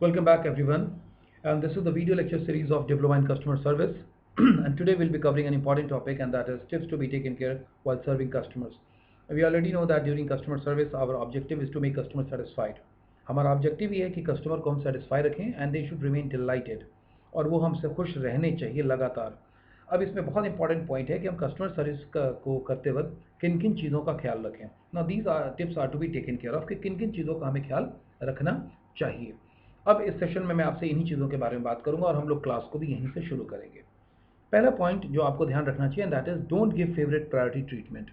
Welcome back, everyone. And this is the video lecture series of Diploma in Customer Service. And today we'll be covering an important topic, and that is tips to be taken care while serving customers. We already know that during customer service, our objective is to make customers satisfied. हमारा objective ये है कि customer को हम satisfy रखें and they should remain dilated, और वो हमसे खुश रहने चाहिए लगातार. अब इसमें बहुत इंपॉर्टेंट पॉइंट है कि हम कस्टमर सर्विस को करते वक्त किन किन चीज़ों का ख्याल रखें. Now these tips are to be taken care of कि किन किन चीज़ों का हमें ख्याल रखना चाहिए. अब इस सेशन में मैं आपसे इन्हीं चीज़ों के बारे में बात करूंगा और हम लोग क्लास को भी यहीं से शुरू करेंगे. पहला पॉइंट जो आपको ध्यान रखना चाहिए that is don't give favourite priority treatment.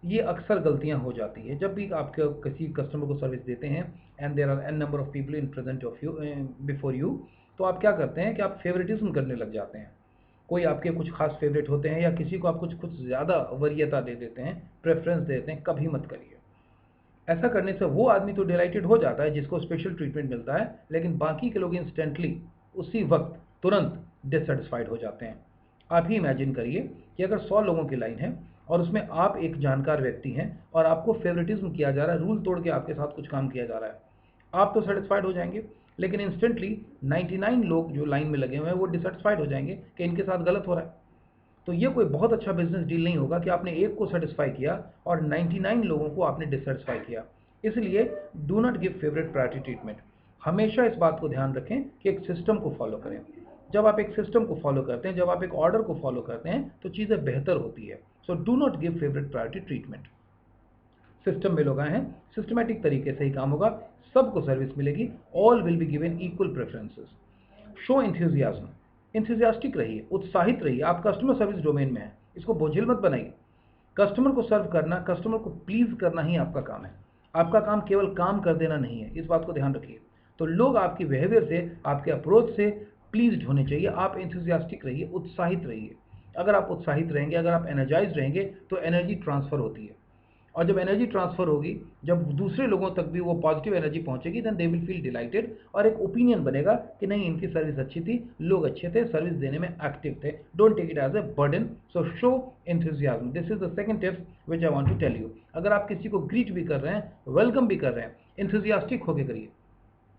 ये अक्सर गलतियां हो जाती है जब भी आप किसी कस्टमर को सर्विस देते हैं and there are an number of people in present of you before you. तो आप क्या करते हैं कि आप फेवरेटिज्म करने लग जाते हैं. कोई आपके कुछ खास फेवरेट होते हैं या किसी को आप कुछ ज़्यादा वरीयता दे देते हैं, प्रेफरेंस देते हैं. कभी मत करिए. ऐसा करने से वो आदमी तो डिलाइटेड हो जाता है जिसको स्पेशल ट्रीटमेंट मिलता है, लेकिन बाकी के लोग इंस्टेंटली उसी वक्त तुरंत डिससेटिस्फाइड हो जाते हैं. आप ही इमेजिन करिए कि अगर 100 लोगों की लाइन है और उसमें आप एक जानकार व्यक्ति हैं और आपको फेवरेटिज्म किया जा रहा है, रूल तोड़ के आपके साथ कुछ काम किया जा रहा है, आप तो सेटिस्फाइड हो जाएंगे, लेकिन इंस्टेंटली 99 लोग जो लाइन में लगे हुए हैं वो डिससेटिस्फाइड हो जाएंगे कि इनके साथ गलत हो रहा है. तो ये कोई बहुत अच्छा बिजनेस डील नहीं होगा कि आपने एक को सेटिस्फाई किया और 99 लोगों को आपने डिससेटिस्फाई किया. इसलिए do not give favourite priority treatment. हमेशा इस बात को ध्यान रखें कि एक सिस्टम को फॉलो करें. जब आप एक सिस्टम को फॉलो करते हैं, जब आप एक ऑर्डर को फॉलो करते हैं, तो चीज़ें बेहतर होती है. So do not give favourite priority treatment. System में लोग आए हैं, सिस्टमैटिक तरीके से ही काम होगा, सबको सर्विस मिलेगी, all will be given equal preferences. Show enthusiasm. Enthusiastic रहिए, उत्साहित रहिए. आप कस्टमर सर्विस डोमेन में हैं, इसको बोझिल मत बनाइए. कस्टमर को सर्व करना, कस्टमर को प्लीज करना ही आपका काम है. आपका काम केवल काम कर देना नहीं है, इस बात को ध्यान रखिए. तो लोग आपकी बिहेवियर से, आपके अप्रोच से प्लीज्ड होने चाहिए. आप इंथ्यूजियास्टिक रहिए, उत्साहित रहिए. अगर आप उत्साहित रहेंगे, अगर आप एनर्जाइज रहेंगे, तो एनर्जी ट्रांसफर होती है, और जब एनर्जी ट्रांसफर होगी, जब दूसरे लोगों तक भी वो पॉजिटिव एनर्जी पहुंचेगी, then they will feel delighted, और एक ओपिनियन बनेगा कि नहीं, इनकी सर्विस अच्छी थी, लोग अच्छे थे, सर्विस देने में एक्टिव थे. Don't take it as a burden. So show enthusiasm. This is the second tip which I want to tell you. अगर आप किसी को ग्रीट भी कर रहे हैं, वेलकम भी कर रहे हैं, एंथुसियास्टिक होकर करिए.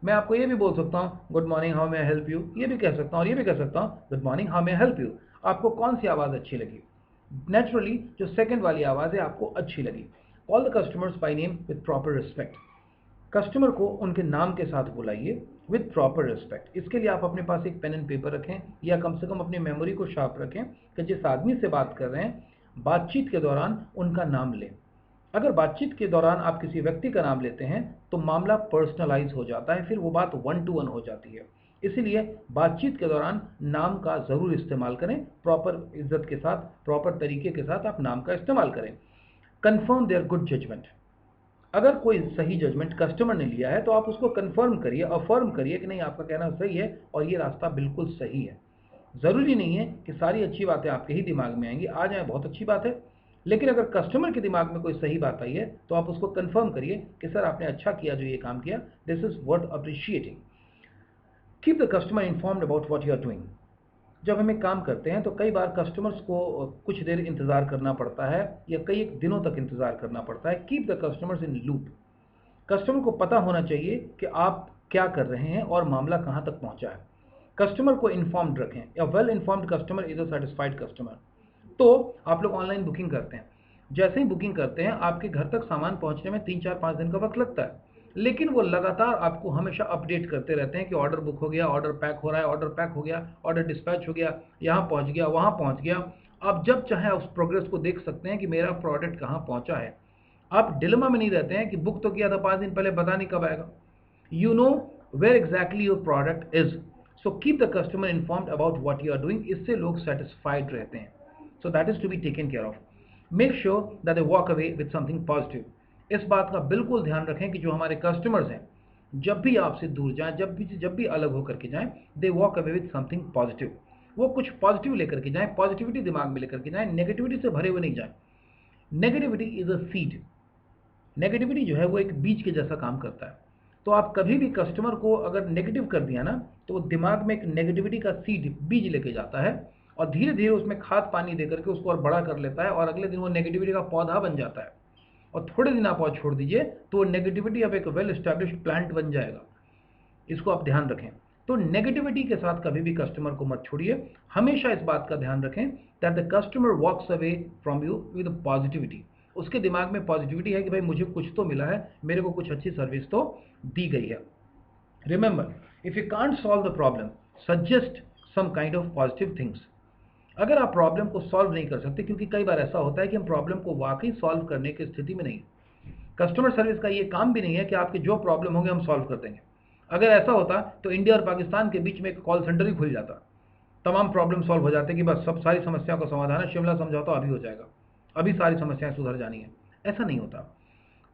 मैं आपको ये भी बोल सकता हूँ good morning, how may I help you, ये भी कह सकता हूँ, और ये भी कह सकता हूँ good morning, how may I help you. आपको कौन सी आवाज़ अच्छी लगी? नेचुरली जो सेकंड वाली आवाज़ है आपको अच्छी लगी. Call the customers by name with proper respect. Customer को उनके नाम के साथ बुलाइए विद प्रॉपर रिस्पेक्ट. इसके लिए आप अपने पास एक पेन एंड पेपर रखें, या कम से कम अपनी मेमोरी को शार्प रखें कि जिस आदमी से बात कर रहे हैं, बातचीत के दौरान उनका नाम लें. अगर बातचीत के दौरान आप किसी व्यक्ति का नाम लेते हैं तो मामला पर्सनलाइज हो जाता है, फिर वो बात 1 to 1 हो जाती है. इसीलिए बातचीत के दौरान नाम का ज़रूर इस्तेमाल करें. प्रॉपर इज्जत के साथ, प्रॉपर तरीके के साथ आप नाम का इस्तेमाल करें. Confirm their good judgement. अगर कोई सही जजमेंट कस्टमर ने लिया है तो आप उसको कंफर्म करिए, अफर्म करिए कि नहीं, आपका कहना सही है और ये रास्ता बिल्कुल सही है. ज़रूरी नहीं है कि सारी अच्छी बातें आपके ही दिमाग में आएंगी, आ जाए बहुत अच्छी बात है, लेकिन अगर कस्टमर के दिमाग में कोई सही बात आई है तो आप उसको कंफर्म करिए कि सर आपने अच्छा किया जो ये काम किया, this is worth appreciating. Keep the customer informed about what you are doing. जब हम एक काम करते हैं तो कई बार कस्टमर्स को कुछ देर इंतज़ार करना पड़ता है या कई दिनों तक इंतज़ार करना पड़ता है. Keep the customers in loop. Customer को पता होना चाहिए कि आप क्या कर रहे हैं और मामला कहाँ तक पहुँचा है. कस्टमर को इन्फॉर्म्ड रखें. या well informed customer is a satisfied customer. तो आप लोग ऑनलाइन बुकिंग करते हैं, जैसे ही बुकिंग करते हैं आपके घर तक सामान पहुंचने में 3 4 5 दिन का वक्त लगता है, लेकिन वो लगातार आपको हमेशा अपडेट करते रहते हैं कि ऑर्डर बुक हो गया, ऑर्डर पैक हो रहा है, ऑर्डर पैक हो गया, ऑर्डर डिस्पैच हो गया, यहाँ पहुँच गया, वहाँ पहुँच गया. आप जब चाहें उस प्रोग्रेस को देख सकते हैं कि मेरा प्रोडक्ट कहाँ पहुँचा है. आप डिलेमा में नहीं रहते हैं कि बुक तो किया था 5 दिन पहले, पता नहीं कब आएगा. you know where exactly your product is. So keep the customer informed about what you are doing. इससे लोग satisfied रहते हैं. So that is to be taken care of. Make sure that they walk away with something positive. इस बात का बिल्कुल ध्यान रखें कि जो हमारे कस्टमर्स हैं, जब भी आपसे दूर जाएं, जब भी अलग होकर के जाएं, they walk away with something positive. वो कुछ पॉजिटिव लेकर के जाएं, पॉजिटिविटी दिमाग में लेकर के जाएं, नेगेटिविटी से भरे हुए नहीं जाएं. Negativity is a seed. Negativity जो है वो एक बीज के जैसा काम करता है. तो आप कभी भी कस्टमर को अगर नेगेटिव कर दिया ना, तो वो दिमाग में एक नेगेटिविटी का सीड, बीज लेके जाता है, और धीरे धीरे उसमें खाद पानी दे करके उसको और बड़ा कर लेता है, और अगले दिन वो नेगेटिविटी का पौधा बन जाता है. और थोड़े दिन आप और छोड़ दीजिए तो वो नेगेटिविटी अब एक वेल एस्टैब्लिश्ड प्लांट बन जाएगा. इसको आप ध्यान रखें। तो नेगेटिविटी के साथ कभी भी कस्टमर को मत छोड़िए, हमेशा इस बात का ध्यान रखें that the customer walks away from you with positivity. उसके दिमाग में पॉजिटिविटी है कि भाई मुझे कुछ तो मिला है, मेरे को कुछ अच्छी सर्विस तो दी गई है। Remember, if you can't solve the problem, suggest some kind of positive things. अगर आप प्रॉब्लम को सॉल्व नहीं कर सकते, क्योंकि कई बार ऐसा होता है कि हम प्रॉब्लम को वाकई सॉल्व करने की स्थिति में नहीं, कस्टमर सर्विस का ये काम भी नहीं है कि आपके जो प्रॉब्लम होंगे हम सॉल्व कर देंगे। अगर ऐसा होता तो इंडिया और पाकिस्तान के बीच में एक कॉल सेंटर ही खुल जाता, तमाम प्रॉब्लम सॉल्व हो जाते कि बस सब सारी समस्याओं का समाधान है, शिमला समझौता अभी हो जाएगा, अभी सारी समस्याएं सुधर जानी है। ऐसा नहीं होता।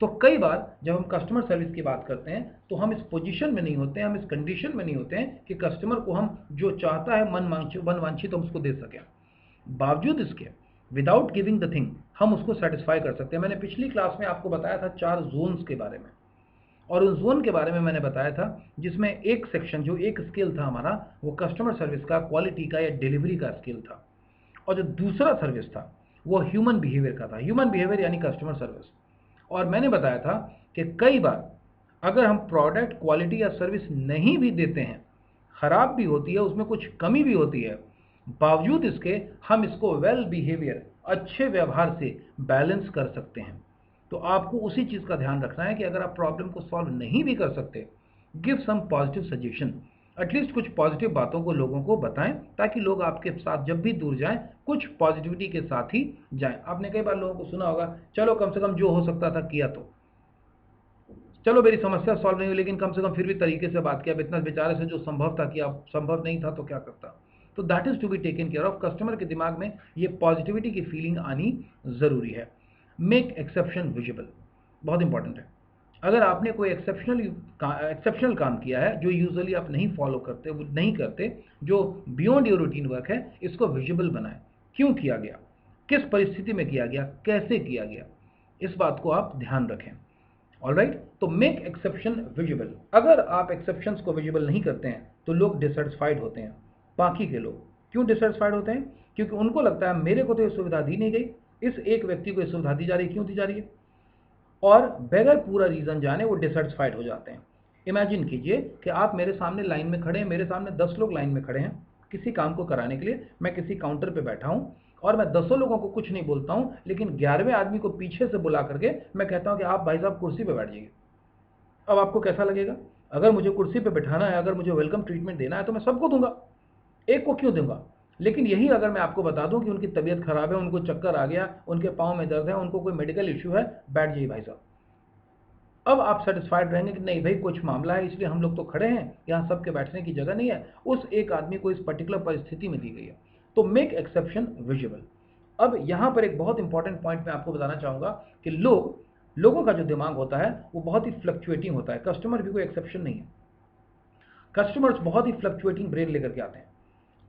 तो कई बार जब हम कस्टमर सर्विस की बात करते हैं तो हम इस पोजीशन में नहीं होते हैं, हम इस कंडीशन में नहीं होते हैं कि कस्टमर को हम जो चाहता है मन वांछित हम उसको दे सकें। बावजूद इसके, विदाउट गिविंग द थिंग, हम उसको सेटिस्फाई कर सकते हैं। मैंने पिछली क्लास में आपको बताया था 4 जोन्स के बारे में, और उस जोन के बारे में मैंने बताया था जिसमें एक सेक्शन, जो एक स्केल था हमारा, वो कस्टमर सर्विस का, क्वालिटी का या डिलीवरी का स्केल था, और जो दूसरा सर्विस था वो ह्यूमन बिहेवियर का था। ह्यूमन बिहेवियर यानी कस्टमर सर्विस। और मैंने बताया था कि कई बार अगर हम प्रोडक्ट, क्वालिटी या सर्विस नहीं भी देते हैं, खराब भी होती है, उसमें कुछ कमी भी होती है, बावजूद इसके हम इसको वेल बिहेवियर, अच्छे व्यवहार से बैलेंस कर सकते हैं। तो आपको उसी चीज़ का ध्यान रखना है कि अगर आप प्रॉब्लम को सॉल्व नहीं भी कर सकते, give some positive suggestion, at least कुछ पॉजिटिव बातों को लोगों को बताएं, ताकि लोग आपके साथ जब भी दूर जाएं कुछ पॉजिटिविटी के साथ ही जाएं। आपने कई बार लोगों को सुना होगा, चलो कम से कम जो हो सकता था किया, तो चलो मेरी समस्या सॉल्व नहीं हुई लेकिन कम से कम फिर भी तरीके से बात किया, इतना बेचारे से जो संभव था किया, संभव नहीं था तो क्या करता। तो that is to be taken care of. Customer के दिमाग में ये पॉजिटिविटी की फीलिंग आनी जरूरी है। मेक एक्सेप्शन विजिबल, बहुत इंपॉर्टेंट है। अगर आपने कोई एक्सेप्शनल काम किया है जो यूजुअली आप नहीं फॉलो करते, वो नहीं करते, जो बियॉन्ड योर रूटीन वर्क है, इसको विजिबल बनाएं। क्यों किया गया, किस परिस्थिति में किया गया, कैसे किया गया, इस बात को आप ध्यान रखें। ऑलराइट, तो मेक एक्सेप्शन विजिबल। अगर आप एक्सेप्शंस को विजिबल नहीं करते हैं तो लोग डिससेटिस्फाइड होते हैं। बाकी के लोग क्यों डिससेटिस्फाइड होते हैं? क्योंकि उनको लगता है मेरे को तो ये सुविधा दी नहीं गई, इस एक व्यक्ति को ये सुविधा दी जा रही है, क्यों दी जा रही है, और बगैर पूरा रीजन जाने वो डिससेटिस्फाइड हो जाते हैं। इमेजिन कीजिए कि आप मेरे सामने लाइन में खड़े हैं, मेरे सामने 10 लोग लाइन में खड़े हैं किसी काम को कराने के लिए, मैं किसी काउंटर पे बैठा हूं और मैं 10 लोगों को कुछ नहीं बोलता हूं, लेकिन 11वें आदमी को पीछे से बुला करके मैं कहता हूं कि आप भाई साहब कुर्सी पे बैठ जाइए। अब आपको कैसा लगेगा? अगर मुझे कुर्सी पे बैठाना है, अगर मुझे वेलकम ट्रीटमेंट देना है तो मैं सबको दूंगा, एक को क्यों दूंगा? लेकिन यही अगर मैं आपको बता दूं कि उनकी तबीयत खराब है, उनको चक्कर आ गया, उनके पाँव में दर्द है, उनको कोई मेडिकल इश्यू है, बैठ जाइए भाई साहब, अब आप सेटिस्फाइड रहेंगे कि नहीं भाई कुछ मामला है इसलिए हम लोग तो खड़े हैं, यहाँ सबके बैठने की जगह नहीं है, उस एक आदमी को इस पर्टिकुलर परिस्थिति में दी गई है। तो मेक एक्सेप्शन विजिबल। अब यहाँ पर एक बहुत इंपॉर्टेंट पॉइंट मैं आपको बताना चाहूँगा कि लोगों का जो दिमाग होता है वो बहुत ही फ्लक्चुएटिंग होता है। कस्टमर भी कोई एक्सेप्शन नहीं है। कस्टमर्स बहुत ही फ्लक्चुएटिंग ब्रेन लेकर के आते हैं,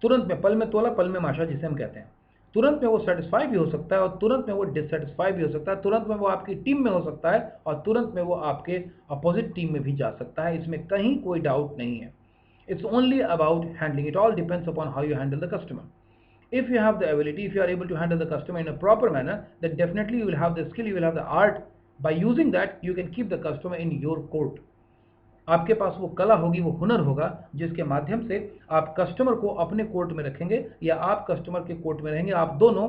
तुरंत में, पल में तोला पल में माशा जिसे हम कहते हैं। तुरंत में वो सेटिस्फाई भी हो सकता है और तुरंत में वो डिससेटिस्फाई भी हो सकता है, तुरंत में वो आपकी टीम में हो सकता है और तुरंत में वो आपके अपोजिट टीम में भी जा सकता है, इसमें कहीं कोई डाउट नहीं है। It's only about handling, it all depends upon how you handle the customer. If you have the ability, if you are able to handle the customer in a proper manner, then definitely you will have the skill, you will have the art. By using that, you can keep the customer in your court. आपके पास वो कला होगी, वो हुनर होगा जिसके माध्यम से आप कस्टमर को अपने कोर्ट में रखेंगे या आप कस्टमर के कोर्ट में रहेंगे। आप दोनों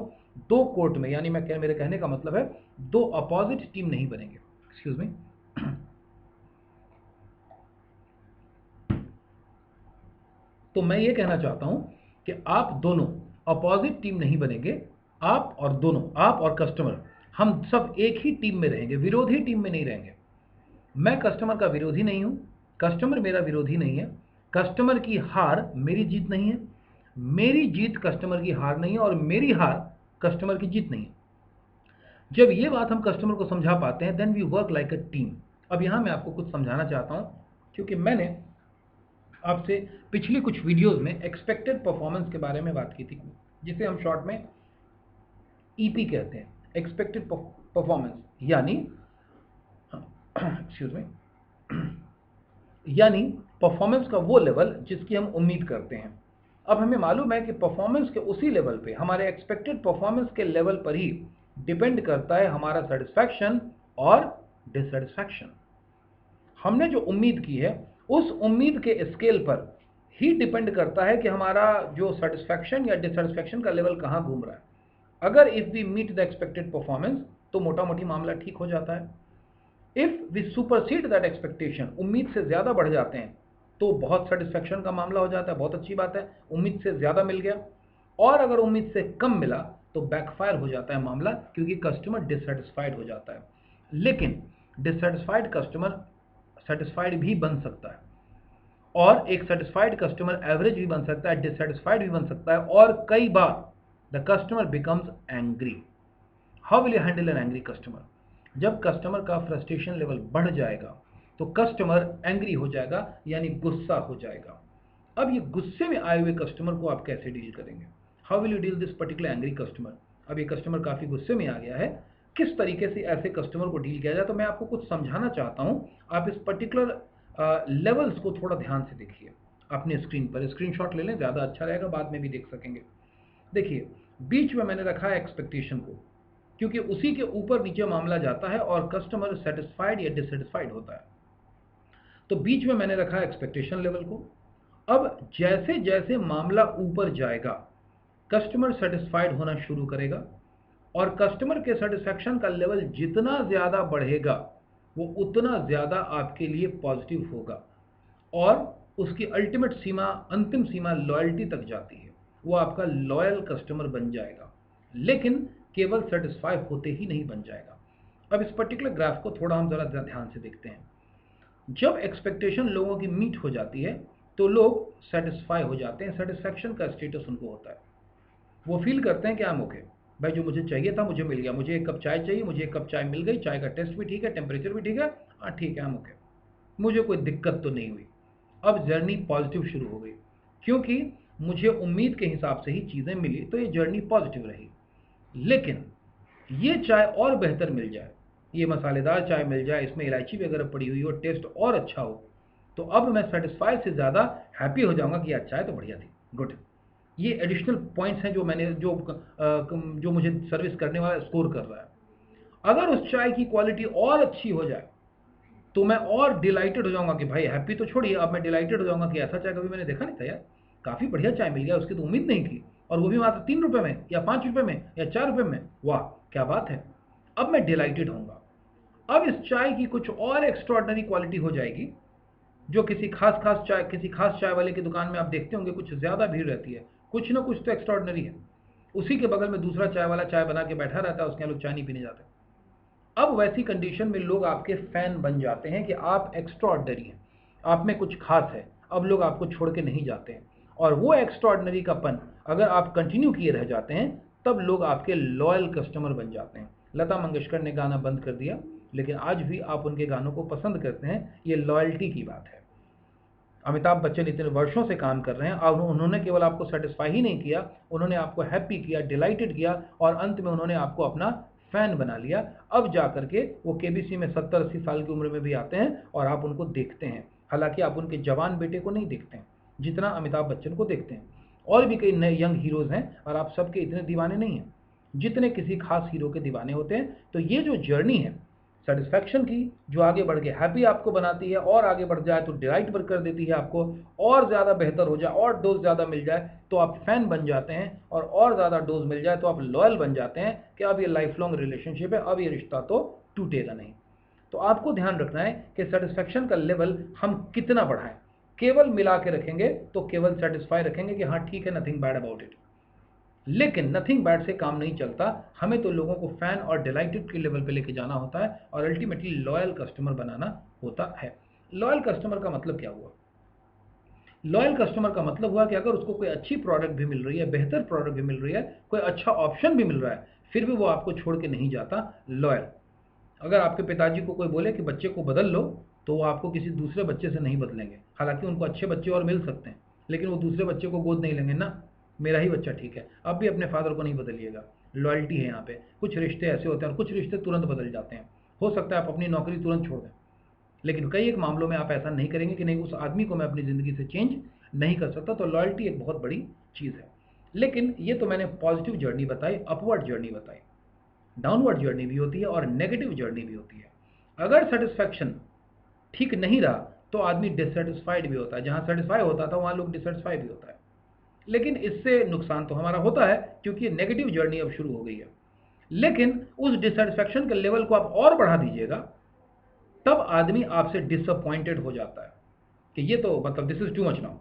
दो कोर्ट में, यानी मेरे कहने का मतलब है दो अपोजिट टीम नहीं बनेंगे। Excuse me. तो मैं ये कहना चाहता हूं कि आप दोनों अपोजिट टीम नहीं बनेंगे, आप और कस्टमर, हम सब एक ही टीम में रहेंगे, विरोधी टीम में नहीं रहेंगे। मैं कस्टमर का विरोधी नहीं हूं, कस्टमर मेरा विरोधी नहीं है, कस्टमर की हार मेरी जीत नहीं है, मेरी जीत कस्टमर की हार नहीं है और मेरी हार कस्टमर की जीत नहीं है। जब ये बात हम कस्टमर को समझा पाते हैं, then we work like a team. अब यहां मैं आपको कुछ समझाना चाहता हूं, क्योंकि मैंने आपसे पिछली कुछ वीडियोस में एक्सपेक्टेड परफॉर्मेंस के बारे में बात की थी, जिसे हम शॉर्ट में ईपी कहते हैं, एक्सपेक्टेड परफॉर्मेंस, यानी एक्सक्यूज मी, यानी परफॉर्मेंस का वो लेवल जिसकी हम उम्मीद करते हैं। अब हमें मालूम है कि परफॉर्मेंस के उसी लेवल पे, हमारे एक्सपेक्टेड परफॉर्मेंस के लेवल पर ही डिपेंड करता है हमारा सेटिस्फैक्शन और डिससेटिस्फैक्शन। हमने जो उम्मीद की है उस उम्मीद के स्केल पर ही डिपेंड करता है कि हमारा जो सेटिस्फैक्शन या डिससेटिस्फैक्शन का लेवल कहाँ घूम रहा है। अगर if we meet the expected performance तो मोटा मोटी मामला ठीक हो जाता है। If we supersede that expectation, उम्मीद से ज़्यादा बढ़ जाते हैं, तो बहुत सेटिस्फैक्शन का मामला हो जाता है, बहुत अच्छी बात है, उम्मीद से ज़्यादा मिल गया। और अगर उम्मीद से कम मिला तो बैकफायर हो जाता है मामला, क्योंकि कस्टमर डिससेटिस्फाइड हो जाता है। लेकिन डिससेटिस्फाइड कस्टमर सेटिस्फाइड भी बन सकता है, और एक सेटिस्फाइड कस्टमर एवरेज भी बन सकता है, डिससेटिस्फाइड भी बन सकता है, और कई बार the customer becomes angry. How will you handle an angry customer? जब कस्टमर का फ्रस्ट्रेशन लेवल बढ़ जाएगा तो कस्टमर एंग्री हो जाएगा, यानी गुस्सा हो जाएगा। अब ये गुस्से में आए हुए कस्टमर को आप कैसे डील करेंगे? How will you deal this particular angry customer? अब ये कस्टमर काफ़ी गुस्से में आ गया है, किस तरीके से ऐसे कस्टमर को डील किया जाए? तो मैं आपको कुछ समझाना चाहता हूँ। आप इस पर्टिकुलर लेवल्स को थोड़ा ध्यान से देखिए। अपने स्क्रीन पर स्क्रीनशॉट ले लें, ज़्यादा अच्छा रहेगा, बाद में भी देख सकेंगे। देखिए, बीच में मैंने रखा है एक्सपेक्टेशन को, क्योंकि उसी के ऊपर नीचे मामला जाता है और कस्टमर सेटिस्फाइड या डिससेटिस्फाइड होता है। तो बीच में मैंने रखा है एक्सपेक्टेशन लेवल को। अब जैसे जैसे मामला ऊपर जाएगा कस्टमर सेटिस्फाइड होना शुरू करेगा, और कस्टमर के सेटिस्फैक्शन का लेवल जितना ज़्यादा बढ़ेगा वो उतना ज़्यादा आपके लिए पॉजिटिव होगा, और उसकी अल्टीमेट सीमा, अंतिम सीमा लॉयल्टी तक जाती है। वो आपका लॉयल कस्टमर बन जाएगा, लेकिन केवल सेटिस्फाई होते ही नहीं बन जाएगा। अब इस पर्टिकुलर ग्राफ को थोड़ा हम ज़रा ध्यान से देखते हैं। जब एक्सपेक्टेशन लोगों की मीट हो जाती है तो लोग सेटिस्फाई हो जाते हैं, सेटिस्फैक्शन का स्टेटस उनको होता है। वो फील करते हैं कि आई एम ओके, भाई जो मुझे चाहिए था मुझे मिल गया, मुझे एक कप चाय चाहिए, मुझे एक कप चाय मिल गई, चाय का टेस्ट भी ठीक है, टेम्परेचर भी ठीक है, हाँ ठीक है, आई एम ओके, मुझे कोई दिक्कत तो नहीं हुई। अब जर्नी पॉजिटिव शुरू हो गई, क्योंकि मुझे उम्मीद के हिसाब से ही चीज़ें मिली, तो ये जर्नी पॉजिटिव रही। लेकिन ये चाय और बेहतर मिल जाए, ये मसालेदार चाय मिल जाए, इसमें इलायची वगैरह पड़ी हुई हो, टेस्ट और अच्छा हो, तो अब मैं सेटिस्फाई से ज़्यादा हैप्पी हो जाऊंगा कि यार चाय तो बढ़िया थी, गुड। ये एडिशनल पॉइंट्स हैं जो मैंने जो मुझे सर्विस करने वाला स्कोर कर रहा है। अगर उस चाय की क्वालिटी और अच्छी हो जाए तो मैं और डिलाइटेड हो जाऊंगा कि भाई हैप्पी तो छोड़िए, अब मैं डिलाइटेड हो जाऊंगा कि ऐसा चाय कभी मैंने देखा नहीं था यार, काफ़ी बढ़िया चाय मिल गया, उसकी तो उम्मीद नहीं थी, और वो भी मात्र 3 रुपये में या 5 रुपये में या 4 रुपये में, वाह क्या बात है। अब मैं डिलाइटेड होऊंगा। अब इस चाय की कुछ और एक्स्ट्रॉर्डनरी क्वालिटी हो जाएगी, जो किसी खास चाय वाले की दुकान में आप देखते होंगे कुछ ज़्यादा भीड़ रहती है, कुछ ना कुछ तो एक्स्ट्रॉर्डनरी है। उसी के बगल में दूसरा चाय वाला चाय बना के बैठा रहता है, उसके यहाँ लोग चाय नहीं पीने जाते। अब वैसी कंडीशन में लोग आपके फैन बन जाते हैं कि आप एक्स्ट्राऑर्डिनरी हैं, आप में कुछ खास है। अब लोग आपको छोड़ के नहीं जाते हैं, और वो एक्स्ट्राऑर्डिनरी का पन अगर आप कंटिन्यू किए रह जाते हैं तब लोग आपके लॉयल कस्टमर बन जाते हैं। लता मंगेशकर ने गाना बंद कर दिया, लेकिन आज भी आप उनके गानों को पसंद करते हैं, ये लॉयल्टी की बात है। अमिताभ बच्चन इतने वर्षों से काम कर रहे हैं, और उन्होंने केवल आपको सेटिस्फाई ही नहीं किया, उन्होंने आपको हैप्पी किया, डिलाइटेड किया, और अंत में उन्होंने आपको अपना फैन बना लिया। अब जा करके वो केबीसी में 70-80 साल की उम्र में भी आते हैं और आप उनको देखते हैं। हालांकि आप उनके जवान बेटे को नहीं देखते हैं जितना अमिताभ बच्चन को देखते हैं। और भी कई नए यंग हीरोज़ हैं, और आप सबके इतने दीवाने नहीं हैं जितने किसी खास हीरो के दीवाने होते हैं। तो ये जो जर्नी है सेटिस्फैक्शन की, जो आगे बढ़ के हैप्पी आपको बनाती है, और आगे बढ़ जाए तो डिलाइट कर देती है आपको, और ज़्यादा बेहतर हो जाए और डोज ज़्यादा मिल जाए तो आप फैन बन जाते हैं, और ज़्यादा डोज मिल जाए तो आप लॉयल बन जाते हैं कि अब ये लाइफ लॉन्ग रिलेशनशिप है, अब ये रिश्ता तो टूटेगा नहीं। तो आपको ध्यान रखना है कि सेटिस्फैक्शन का लेवल हम कितना बढ़ाएं। केवल मिला के रखेंगे तो केवल सेटिस्फाई रखेंगे कि हाँ ठीक है, नथिंग बैड अबाउट इट, लेकिन नथिंग बैड से काम नहीं चलता। हमें तो लोगों को फैन और डिलाइटेड के लेवल पे लेके जाना होता है, और अल्टीमेटली लॉयल कस्टमर बनाना होता है। लॉयल कस्टमर का मतलब क्या हुआ? लॉयल कस्टमर का मतलब हुआ कि अगर उसको कोई अच्छी प्रोडक्ट भी मिल रही है, बेहतर प्रोडक्ट भी मिल रही है, कोई अच्छा ऑप्शन भी मिल रहा है, फिर भी वो आपको छोड़ के नहीं जाता, लॉयल। अगर आपके पिताजी को कोई बोले कि बच्चे को बदल लो, तो वो आपको किसी दूसरे बच्चे से नहीं बदलेंगे। हालांकि उनको अच्छे बच्चे और मिल सकते हैं, लेकिन वो दूसरे बच्चे को गोद नहीं लेंगे ना, मेरा ही बच्चा ठीक है। अब भी अपने फादर को नहीं बदलिएगा, लॉयल्टी है यहाँ पे। कुछ रिश्ते ऐसे होते हैं और कुछ रिश्ते तुरंत बदल जाते हैं। हो सकता है आप अपनी नौकरी तुरंत छोड़ दें, लेकिन कई एक मामलों में आप ऐसा नहीं करेंगे कि नहीं, उस आदमी को मैं अपनी ज़िंदगी से चेंज नहीं कर सकता। तो लॉयल्टी एक बहुत बड़ी चीज़ है। लेकिन ये तो मैंने पॉजिटिव जर्नी बताई, अपवर्ड जर्नी बताई। डाउनवर्ड जर्नी भी होती है और नेगेटिव जर्नी भी होती है। अगर सेटिस्फैक्शन ठीक नहीं रहा तो आदमी डिससेटिस्फाइड भी होता है, जहाँ सेटिस्फाई होता था वहाँ लोग डिससेटिस्फाई भी होता है। लेकिन इससे नुकसान तो हमारा होता है क्योंकि नेगेटिव जर्नी अब शुरू हो गई है। लेकिन उस डिससेटिस्फैक्शन के लेवल को आप और बढ़ा दीजिएगा, तब आदमी आपसे डिसअपॉइंटेड हो जाता है कि ये तो मतलब this is too much now.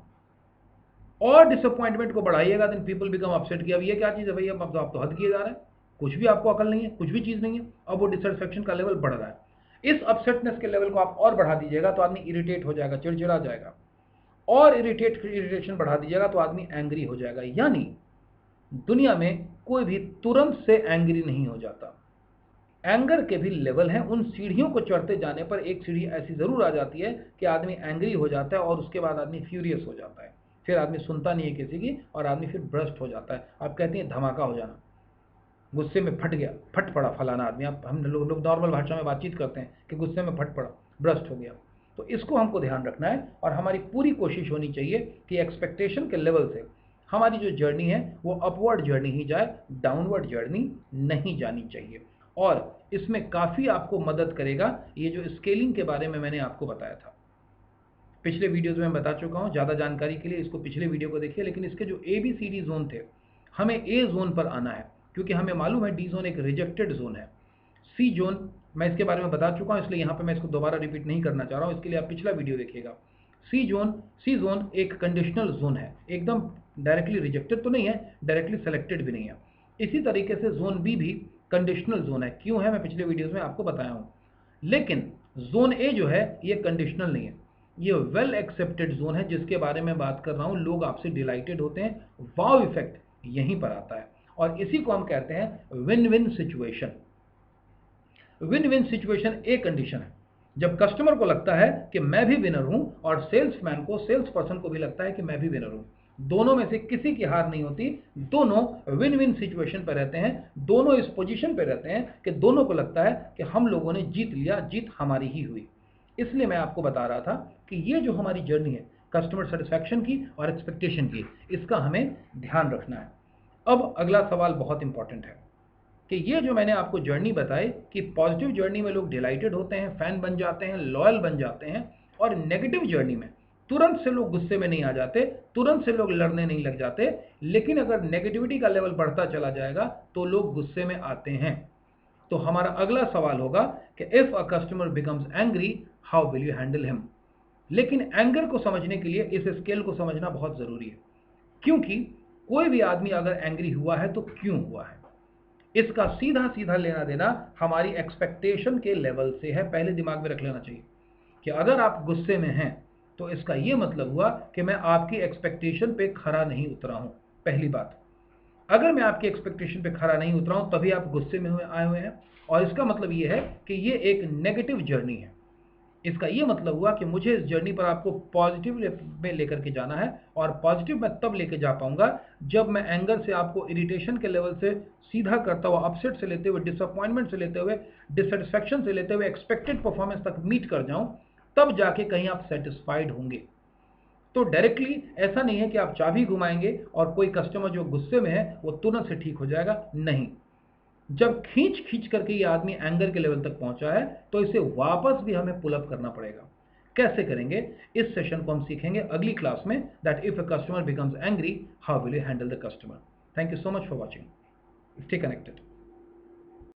और डिसअपॉइंटमेंट को बढ़ाइएगा, देन पीपल बिकम अपसेट कि अब ये क्या चीज़ है भैया, अब तो आप तो हद किए जा रहे हैं, कुछ भी आपको अकल नहीं है, कुछ भी चीज़ नहीं है। अब वो डिससेटिस्फैक्शन का लेवल बढ़ रहा है। इस अपसेटनेस के लेवल को आप और बढ़ा दीजिएगा तो आदमी इरिटेट हो जाएगा, चिड़चिड़ा जाएगा। और इरिटेशन बढ़ा दीजिएगा तो आदमी एंग्री हो जाएगा। यानी दुनिया में कोई भी तुरंत से एंग्री नहीं हो जाता। एंगर के भी लेवल हैं। उन सीढ़ियों को चढ़ते जाने पर एक सीढ़ी ऐसी जरूर आ जाती है कि आदमी एंग्री हो जाता है और उसके बाद आदमी फ्यूरियस हो जाता है। फिर आदमी सुनता नहीं है किसी की और आदमी फिर ब्रस्ट हो जाता है। आप कहते हैं धमाका हो जाना, गुस्से में फट गया, फट पड़ा फलाना आदमी। आप हम लोग नॉर्मल भाषा में बातचीत करते हैं कि गुस्से में फट पड़ा, ब्रस्ट हो गया। तो इसको हमको ध्यान रखना है और हमारी पूरी कोशिश होनी चाहिए कि एक्सपेक्टेशन के लेवल से हमारी जो जर्नी है वो अपवर्ड जर्नी ही जाए, डाउनवर्ड जर्नी नहीं जानी चाहिए। और इसमें काफ़ी आपको मदद करेगा ये जो स्केलिंग के बारे में मैंने आपको बताया था, पिछले वीडियोज़ में बता चुका हूँ। ज़्यादा जानकारी के लिए इसको पिछले वीडियो को देखिए। लेकिन इसके जो ABCD जोन थे, हमें A जोन पर आना है क्योंकि हमें मालूम है D जोन एक रिजेक्टेड जोन है। C जोन मैं इसके बारे में बता चुका हूँ, इसलिए यहाँ पे मैं इसको दोबारा रिपीट नहीं करना चाह रहा हूँ। इसके लिए आप पिछला वीडियो देखिएगा। C जोन एक कंडीशनल जोन है, एकदम डायरेक्टली रिजेक्टेड तो नहीं है, डायरेक्टली सेलेक्टेड भी नहीं है। इसी तरीके से जोन B भी कंडीशनल जोन है। क्यों है मैं पिछले वीडियोज़ में आपको बताया हूँ। लेकिन जोन A जो है ये कंडीशनल नहीं है, ये वेल एक्सेप्टेड जोन है जिसके बारे में बात कर रहा हूँ। लोग आपसे डिलाइटेड होते हैं, वाव इफेक्ट यहीं पर आता है और इसी को हम कहते हैं win win situation. Win win situation एक कंडीशन है जब कस्टमर को लगता है कि मैं भी विनर हूं और सेल्समैन को, सेल्स पर्सन को भी लगता है कि मैं भी विनर हूं। दोनों में से किसी की हार नहीं होती, दोनों विन विन सिचुएशन पर रहते हैं, दोनों इस पोजीशन पर रहते हैं कि दोनों को लगता है कि हम लोगों ने जीत लिया, जीत हमारी ही हुई। इसलिए मैं आपको बता रहा था कि ये जो हमारी जर्नी है कस्टमर सेटिस्फैक्शन की और एक्सपेक्टेशन की, इसका हमें ध्यान रखना है। अब अगला सवाल बहुत इंपॉर्टेंट है कि ये जो मैंने आपको जर्नी बताई कि पॉजिटिव जर्नी में लोग डिलाइटेड होते हैं, फैन बन जाते हैं, लॉयल बन जाते हैं, और नेगेटिव जर्नी में तुरंत से लोग गुस्से में नहीं आ जाते, तुरंत से लोग लड़ने नहीं लग जाते। लेकिन अगर नेगेटिविटी का लेवल बढ़ता चला जाएगा तो लोग गुस्से में आते हैं। तो हमारा अगला सवाल होगा कि if a customer becomes angry, how will you handle him. लेकिन एंगर को समझने के लिए इस स्केल को समझना बहुत जरूरी है, क्योंकि कोई भी आदमी अगर एंग्री हुआ है तो क्यों हुआ है, इसका सीधा सीधा लेना देना हमारी एक्सपेक्टेशन के लेवल से है। पहले दिमाग में रख लेना चाहिए कि अगर आप गुस्से में हैं तो इसका यह मतलब हुआ कि मैं आपकी एक्सपेक्टेशन पे खरा नहीं उतरा हूं। पहली बात, अगर मैं आपकी एक्सपेक्टेशन पे खरा नहीं उतरा हूं तभी आप गुस्से में आए हुए हैं, और इसका मतलब यह है कि ये एक नेगेटिव जर्नी है। इसका ये मतलब हुआ कि मुझे इस जर्नी पर आपको पॉजिटिव में लेकर के जाना है, और पॉजिटिव मैं तब लेके जा पाऊंगा जब मैं एंगर से आपको इरिटेशन के लेवल से सीधा करता हुआ, अपसेट से लेते हुए, डिसअपॉइंटमेंट से लेते हुए, डिससेटिस्फैक्शन से लेते हुए एक्सपेक्टेड परफॉर्मेंस तक मीट कर जाऊं, तब जाके कहीं आप सेटिस्फाइड होंगे। तो डायरेक्टली ऐसा नहीं है कि आप चाबी घुमाएंगे और कोई कस्टमर जो गुस्से में है वो तुरंत से ठीक हो जाएगा, नहीं। जब खींच खींच करके ये आदमी एंगर के लेवल तक पहुंचा है तो इसे वापस भी हमें पुल अप करना पड़ेगा। कैसे करेंगे, इस सेशन को हम सीखेंगे अगली क्लास में, that if a customer becomes angry, how will you handle the customer. Thank you so much for watching, stay connected.